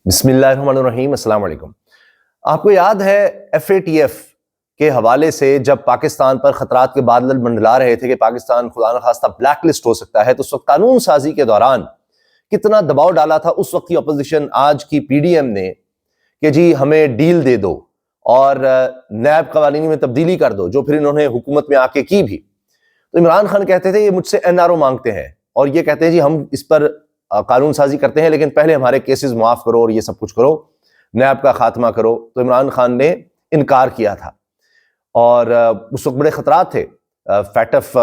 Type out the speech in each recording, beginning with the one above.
بسم اللہ الرحمن الرحیم. السلام علیکم. آپ کو یاد ہے FATF کے حوالے سے جب پاکستان پر خطرات کے بادل منڈلا رہے تھے کہ پاکستان خدا نخواستہ بلیک لسٹ ہو سکتا ہے، تو اس وقت قانون سازی کے دوران کتنا دباؤ ڈالا تھا اس وقت کی اپوزیشن، آج کی PDM نے، کہ جی ہمیں ڈیل دے دو اور نیب قوانین میں تبدیلی کر دو، جو پھر انہوں نے حکومت میں آ کے کی بھی. تو عمران خان کہتے تھے یہ مجھ سے NRO مانگتے ہیں اور یہ کہتے ہیں جی ہم اس پر قانون سازی کرتے ہیں لیکن پہلے ہمارے کیسز معاف کرو اور یہ سب کچھ کرو، نیب کا خاتمہ کرو. تو عمران خان نے انکار کیا تھا اور اس وقت بڑے خطرات تھے. FATF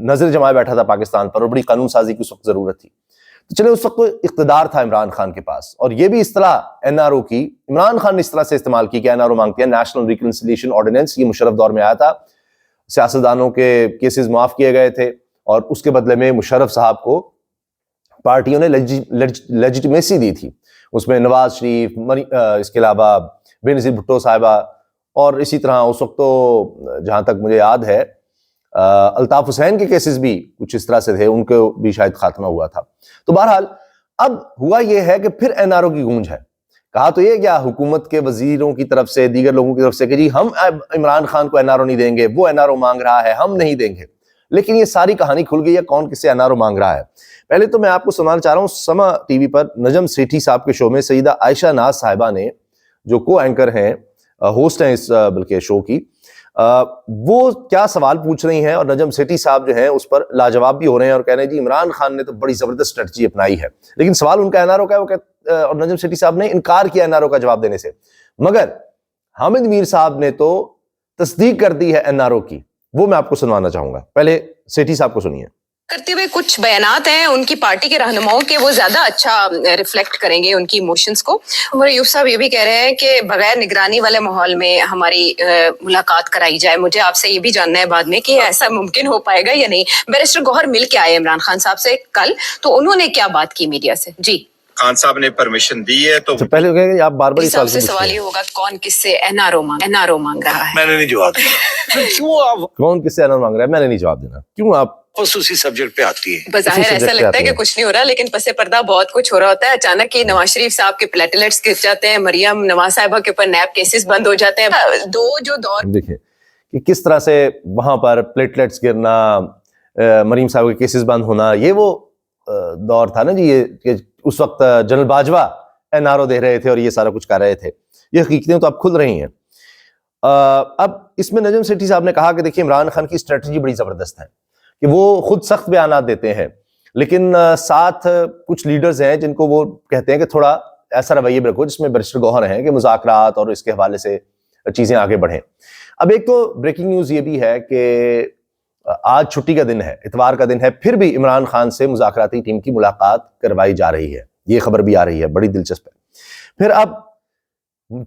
نظر جمائے بیٹھا تھا پاکستان پر اور بڑی قانون سازی کی اس وقت ضرورت تھی. تو چلے اس وقت اقتدار تھا عمران خان کے پاس، اور یہ بھی اصطلاح NRO کی عمران خان نے اس طرح سے استعمال کی کہ NRO مانگتے ہیں، نیشنل ریکنسیلیشن آرڈیننس. یہ مشرف دور میں آیا تھا، سیاستدانوں کے کیسز معاف کیے گئے تھے اور اس کے بدلے میں مشرف صاحب کو پارٹیوں نے لیجیٹمیسی دی تھی. اس میں نواز شریف، اس کے علاوہ بینظیر بھٹو صاحبہ، اور اسی طرح اس وقت تو جہاں تک مجھے یاد ہے الطاف حسین کے کیسز بھی کچھ اس طرح سے تھے، ان کو بھی شاید خاتمہ ہوا تھا. تو بہرحال اب ہوا یہ ہے کہ پھر NRO کی گونج ہے. کہا تو یہ کیا حکومت کے وزیروں کی طرف سے، دیگر لوگوں کی طرف سے کہ جی ہم عمران خان کو NRO نہیں دیں گے، وہ NRO مانگ رہا ہے، ہم نہیں دیں گے. لیکن یہ ساری کہانی کھل گئی ہے کون کس سے NRO مانگ رہا ہے. پہلے تو میں آپ کو سنانا چاہ رہا ہوں، سما ٹی وی پر نجم سیٹھی صاحب کے شو میں سیدہ عائشہ ناز صاحبہ نے، جو کو اینکر ہیں، ہوسٹ ہیں اس بلکہ شو کی، وہ کیا سوال پوچھ رہی ہیں اور نجم سیٹھی صاحب جو ہیں اس پر لاجواب بھی ہو رہے ہیں اور کہہ رہے ہیں جی عمران خان نے تو بڑی زبردست اسٹریٹجی اپنائی ہے. لیکن سوال ان کا NRO کا ہے، وہ اور نجم سیٹھی صاحب نے انکار کیا NRO کا جواب دینے سے. مگر حامد میر صاحب نے تو تصدیق کر دی ہے NRO کی، وہ میں آپ کو سنوانا چاہوں گا. پہلے سیٹھی صاحب کو سنیے. کرتے ہوئے کچھ بیانات ہیں ان کی پارٹی کے رہنماؤں کے، وہ زیادہ اچھا ریفلیکٹ کریں گے ان کی ایموشنز کو. عمر ایوب صاحب یہ بھی کہہ رہے ہیں کہ بغیر نگرانی والے ماحول میں ہماری ملاقات کرائی جائے. مجھے آپ سے یہ بھی جاننا ہے بعد میں کہ ایسا ممکن ہو پائے گا یا نہیں. بیرسٹر گوہر مل کے آئے عمران خان صاحب سے کل، تو انہوں نے کیا بات کی میڈیا سے؟ جی خان صاحب نے پرمیشن دی ہے تو پہلے کہ آپ بار بار سوال یہ ہوگا کون کس سے NRO مانگ رہا ہے. میں نے نہیں جواب دیا. کیوں آپ کون کس سے NRO مانگ رہا ہے؟ میں نے نہیں جواب دینا. کیوں آپ خصوصی سبجیکٹ پہ آتی ہے؟ بظاہر ایسا لگتا ہے کہ کچھ نہیں ہو رہا، لیکن پس پردہ بہت کچھ ہو رہا ہوتا ہے. اچانک ہی نواز شریف صاحب کے پلیٹلیٹس گر جاتے ہیں، مریم نواز صاحبہ کے اوپر نیب کیسز بند ہو جاتے ہیں. دو جو دور دیکھیں کہ کس طرح سے وہاں پر پلیٹلیٹس گرنا، مریم صاحب کے کیسز بند ہونا، یہ وہ دور تھا نا جی، یہ کہ اس وقت جنرل باجوہ NRO دے رہے تھے اور یہ سارا کچھ کر رہے تھے. یہ حقیقتیں تو اب کھل رہی ہیں. اب اس میں نجم سیٹھی صاحب نے کہا کہ دیکھیے عمران خان کی اسٹریٹجی بڑی زبردست ہے کہ وہ خود سخت بیانات دیتے ہیں لیکن ساتھ کچھ لیڈرز ہیں جن کو وہ کہتے ہیں کہ تھوڑا ایسا رویہ رکھو جس میں بیرسٹر گوہر ہیں کہ مذاکرات اور اس کے حوالے سے چیزیں آگے بڑھیں. اب ایک تو بریکنگ نیوز یہ بھی ہے کہ آج چھٹی کا دن ہے، اتوار کا دن ہے، پھر بھی عمران خان سے مذاکراتی ٹیم کی ملاقات کروائی جا رہی ہے. یہ خبر بھی آ رہی ہے، بڑی دلچسپ ہے. پھر اب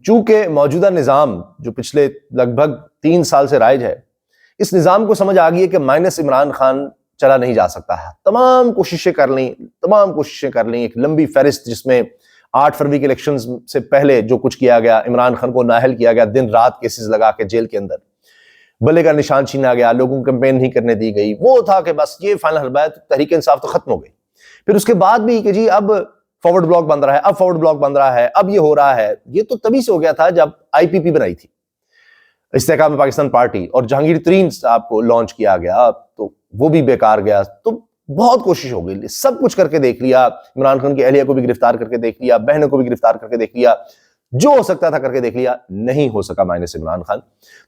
چونکہ موجودہ نظام جو پچھلے لگ بھگ 3 سال سے رائج ہے، اس نظام کو سمجھ آ گئی ہے کہ مائنس عمران خان چلا نہیں جا سکتا ہے. تمام کوششیں کر لیں، ایک لمبی فہرست جس میں 8 فروری کے الیکشنز سے پہلے جو کچھ کیا گیا، عمران خان کو نااہل کیا گیا، دن رات کیسز لگا کے جیل کے اندر بلے کا نشان چھینا گیا، لوگوں کو کیمپین نہیں کرنے دی گئی. وہ تھا کہ بس یہ فائنل حربت تحریک انصاف تو ختم ہو گئی. پھر اس کے بعد بھی کہ جی اب فارورڈ بلاک بن رہا ہے، اب یہ ہو رہا ہے. یہ تو تبھی سے ہو گیا تھا جب IPP بنائی تھی، استحکام پاکستان پارٹی، اور جہانگیر ترین صاحب کو لانچ کیا گیا تو وہ بھی بیکار گیا. تو بہت کوشش ہو گئی، سب کچھ کر کے دیکھ لیا. عمران خان کی اہلیہ کو بھی گرفتار کر کے دیکھ لیا، بہنوں کو بھی گرفتار کر کے دیکھ لیا، جو ہو سکتا تھا کر کے دیکھ لیا، نہیں ہو سکا مائنس عمران خان.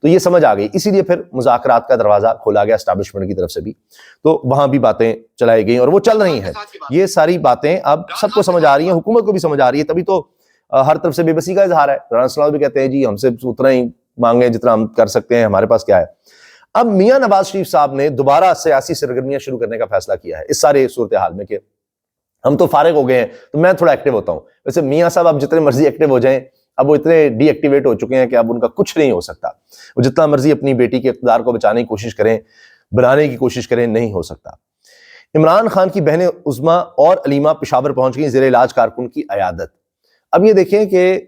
تو یہ سمجھ آ گئی، اسی لیے پھر مذاکرات کا دروازہ کھولا گیا اسٹیبلشمنٹ کی طرف سے بھی. تو وہاں بھی باتیں چلائی گئیں اور وہ چل رہی ہیں. یہ ساری باتیں اب سب کو سمجھ آ رہی ہیں، حکومت کو بھی سمجھ آ رہی ہے. تبھی تو ہر طرف سے بے بسی کا اظہار ہے. رانا صلاح بھی کہتے ہیں جی ہم سے اتنا ہی مانگیں جتنا ہم کر سکتے ہیں، ہمارے پاس کیا ہے. اب میاں نواز شریف صاحب نے دوبارہ سیاسی سرگرمیاں شروع کرنے کا فیصلہ کیا ہے اس سارے صورتحال میں کہ ہم تو فارغ ہو گئے ہیں تو میں تھوڑا ایکٹیو ہوتا ہوں. ویسے میاں صاحب اب جتنے مرضی ایکٹیو ہو جائیں، اب وہ اتنے ڈی ایکٹیویٹ ہو چکے ہیں کہ اب ان کا کچھ نہیں ہو سکتا. وہ جتنا مرضی اپنی بیٹی کے اقتدار کو بچانے کی کوشش کریں، بنانے کی کوشش کریں، نہیں ہو سکتا. عمران خان کی بہنیں عظمیٰ اور علیمہ پشاور پہنچ گئیں زیر علاج کارکن کی عیادت. اب یہ دیکھیں کہ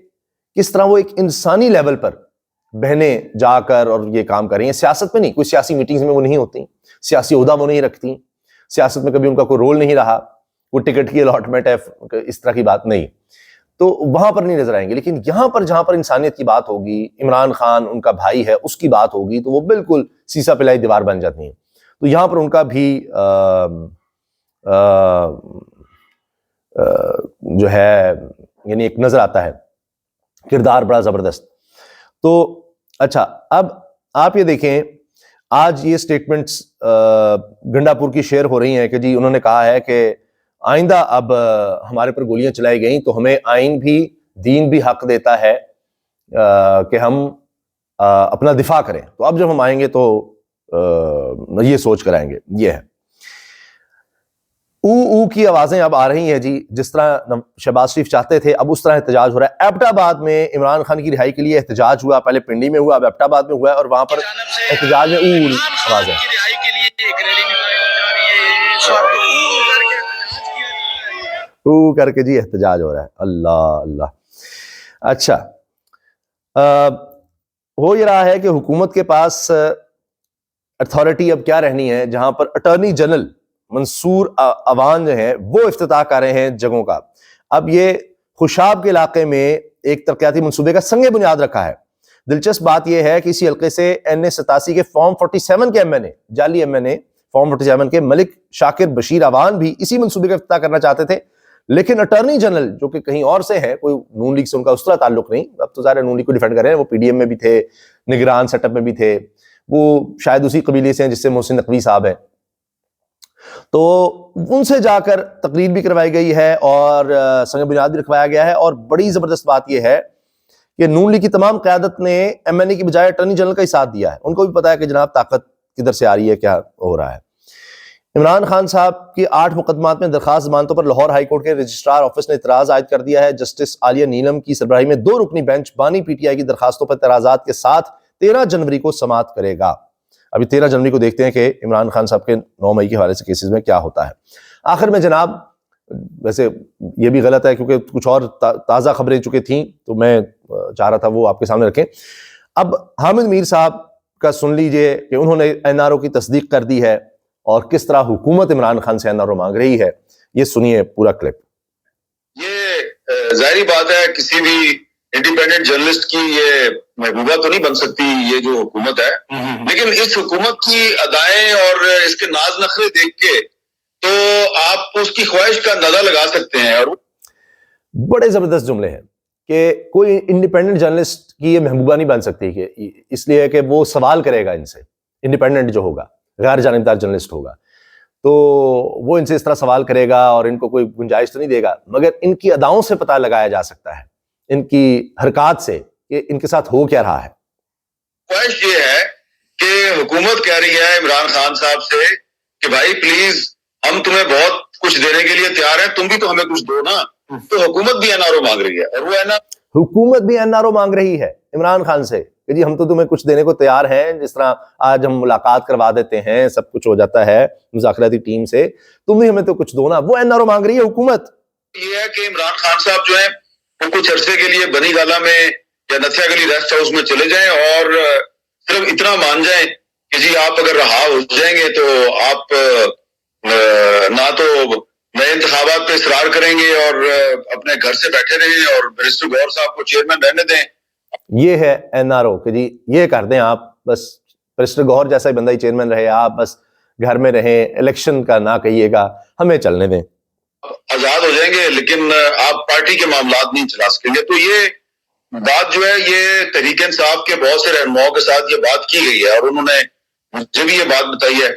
کس طرح وہ ایک انسانی لیول پر بہنیں جا کر اور یہ کام کر رہی ہیں. سیاست میں نہیں، کوئی سیاسی میٹنگز میں وہ نہیں ہوتی، سیاسی عہدہ وہ نہیں رکھتی، سیاست میں کبھی ان کا کوئی رول نہیں رہا، وہ ٹکٹ کی الاٹمنٹ ہے، اس طرح کی بات نہیں. تو وہاں پر نہیں نظر آئیں گے. لیکن یہاں پر جہاں پر انسانیت کی بات ہوگی، عمران خان ان کا بھائی ہے اس کی بات ہوگی، تو وہ بالکل سیسا پلائی دیوار بن جاتی ہیں. تو یہاں پر ان کا بھی جو ہے یعنی ایک نظر آتا ہے کردار بڑا زبردست. تو اچھا، اب آپ یہ دیکھیں آج یہ سٹیٹمنٹس گنڈا پور کی شیئر ہو رہی ہیں کہ جی انہوں نے کہا ہے کہ آئندہ اب ہمارے پر گولیاں چلائی گئیں تو ہمیں آئین بھی دین بھی حق دیتا ہے کہ ہم اپنا دفاع کریں. تو اب جب ہم آئیں گے تو یہ سوچ کر آئیں گے. یہ ہے او کی آوازیں اب آ رہی ہیں جی. جس طرح شہباز شریف چاہتے تھے اب اس طرح احتجاج ہو رہا ہے. ایبٹ آباد میں عمران خان کی رہائی کے لیے احتجاج ہوا، پہلے پنڈی میں ہوا، اب ایبٹ آباد میں ہوا ہے، اور وہاں پر احتجاج میں آوازیں کر کے جی احتجاج ہو رہا ہے. اللہ اللہ. اچھا، ہو یہ رہا ہے کہ حکومت کے پاس اتھارٹی اب کیا رہنی ہے، جہاں پر اٹارنی جنرل منصور اوان جو ہیں وہ افتتاح کر رہے ہیں جگہوں کا. اب یہ خوشاب کے علاقے میں ایک ترقیاتی منصوبے کا سنگ بنیاد رکھا ہے. دلچسپ بات یہ ہے کہ اسی حلقے سے این87 کے فارم 47 کے ایم این اے، جعلی ایم این اے فارم 47 کے ملک شاکر بشیر اوان بھی اسی منصوبے کا افتتاح کرنا چاہتے تھے. لیکن اٹارنی جنرل جو کہ کہیں اور سے ہے، کوئی نون لیگ سے ان کا اس طرح تعلق نہیں، اب تو ظاہر نون لیگ کو ڈیفینڈ کر رہے ہیں، وہ پی ڈی ایم میں بھی تھے، نگران سیٹ اپ میں بھی تھے، وہ شاید اسی قبیلے سے ہیں جس سے محسن نقوی صاحب ہیں. تو ان سے جا کر تقریر بھی کروائی گئی ہے اور سنگ بنیاد بھی رکھوایا گیا ہے. اور بڑی زبردست بات یہ ہے کہ نون لیگ کی تمام قیادت نے ایم این اے کی بجائے اٹارنی جنرل کا ہی ساتھ دیا ہے. ان کو بھی پتا ہے کہ جناب طاقت کدھر سے آ رہی ہے، کیا ہو رہا ہے. عمران خان صاحب کی 8 مقدمات میں درخواست ضمانتوں پر لاہور ہائی کورٹ کے رجسٹرار آفس نے اعتراض عائد کر دیا ہے. جسٹس عالیہ نیلم کی سربراہی میں 2 رکنی بینچ بانی پی ٹی آئی کی درخواستوں پر اعتراضات کے ساتھ 13 جنوری کو سماعت کرے گا. ابھی 13 جنوری کو دیکھتے ہیں کہ عمران خان صاحب کے 9 مئی کے حوالے سے کیسز میں کیا ہوتا ہے. آخر میں جناب، ویسے یہ بھی غلط ہے کیونکہ کچھ اور تازہ خبریں چکے تھیں تو میں چاہ رہا تھا وہ آپ کے سامنے رکھیں. اب حامد میر صاحب کا سن لیجئے کہ انہوں نے این آر او کی تصدیق کر دی ہے اور کس طرح حکومت عمران خان سے این آر او مانگ رہی ہے. یہ سنیے پورا کلپ. یہ ظاہری بات ہے کسی بھی انڈیپینڈنٹ جرنلسٹ کی یہ محبوبہ تو نہیں بن سکتی یہ جو حکومت ہے، لیکن اس حکومت کی ادائیں اور اس کے ناز نخرے دیکھ کے تو آپ اس کی خواہش کا اندازہ لگا سکتے ہیں. اور بڑے زبردست جملے ہیں کہ کوئی انڈیپینڈنٹ جرنلسٹ کی یہ محبوبہ نہیں بن سکتی، کہ اس لیے کہ وہ سوال کرے گا ان سے. انڈیپینڈنٹ جو ہوگا، غیر جانبدار جرنلسٹ ہوگا، تو وہ ان سے اس طرح سوال کرے گا اور ان کو کوئی گنجائش تو نہیں دے گا، مگر ان کی اداؤں سے پتہ لگایا جا سکتا ہے، ان کی حرکات سے کہ ان کے ساتھ ہو کیا رہا ہے. خواہش یہ ہے کہ حکومت کہہ رہی ہے عمران خان صاحب سے کہ بھائی پلیز ہم تمہیں بہت کچھ دینے کے لیے تیار ہیں، تم بھی تو ہمیں کچھ دو نا. تو حکومت بھی این آر او مانگ رہی ہے، اور وہ حکومت بھی این آر او مانگ رہی ہے عمران خان سے کہ جی ہم تو تمہیں کچھ دینے کو تیار ہیں. جس طرح آج ہم ملاقات کروا دیتے ہیں، سب کچھ ہو جاتا ہے مذاکراتی ٹیم سے، تم بھی ہمیں تو کچھ دو نا. وہ این آر او مانگ رہی ہے حکومت. یہ ہے کہ عمران خان صاحب جو ہیں وہ کچھ عرصے کے لیے بنی گالا میں یا نتھیا گلی ریسٹ ہاؤس میں چلے جائیں اور صرف اتنا مان جائیں کہ جی آپ اگر رہا ہو جائیں گے تو آپ نہ تو نئے انتخابات پہ اصرار کریں گے اور اپنے گھر سے بیٹھے رہیں اور بیرسٹر گور صاحب کو چیئرمین رہنے دیں. یہ ہے این آر او کہ جی یہ کر دیں آپ، بس بیرسٹر گور جیسا ہی بندہ ہی چیئرمین رہے، آپ بس گھر میں رہیں، الیکشن کا نہ کہیے گا، ہمیں چلنے دیں. آزاد ہو جائیں گے لیکن آپ پارٹی کے معاملات نہیں چلا سکیں گے. تو یہ بات جو ہے یہ تحریک انصاف کے بہت سے رہنماؤں کے ساتھ یہ بات کی گئی ہے اور انہوں نے مجھے بھی یہ بات بتائی ہے.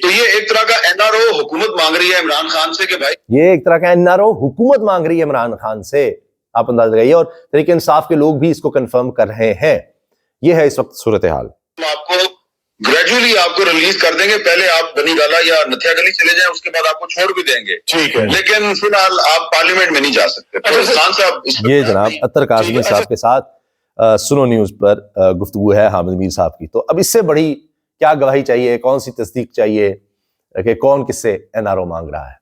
تو یہ ایک طرح کا این آر او حکومت مانگ رہی ہے عمران خان سے کہ بھائی، یہ ایک طرح کا این آر او حکومت مانگ رہی ہے عمران خان سے، آپ اندازہ لگائیے. اور تحریک انصاف کے لوگ بھی اس کو کنفرم کر رہے ہیں. یہ ہے اس وقت صورتحال. ہم آپ کو گریجولی آپ کو ریلیز کر دیں گے. پہلے آپ بنی گالا یا نتھیا گلی چلے جائیں، اس کے بعد آپ کو چھوڑ بھی دیں گے، ٹھیک ہے، لیکن فی الحال آپ پارلیمنٹ میں نہیں جا سکتے. خان صاحب یہ جناب اطہر کاظمی صاحب کے ساتھ سنو نیوز پر گفتگو ہے حامد میر صاحب کی. تو اب اس سے بڑی کیا گواہی چاہیے، کون سی تصدیق چاہیے کہ کون کس سے این آر او مانگ رہا ہے.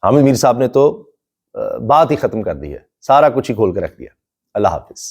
حامد میر صاحب نے تو بات ہی ختم کر دی ہے، سارا کچھ ہی کھول کے رکھ دیا. اللہ حافظ.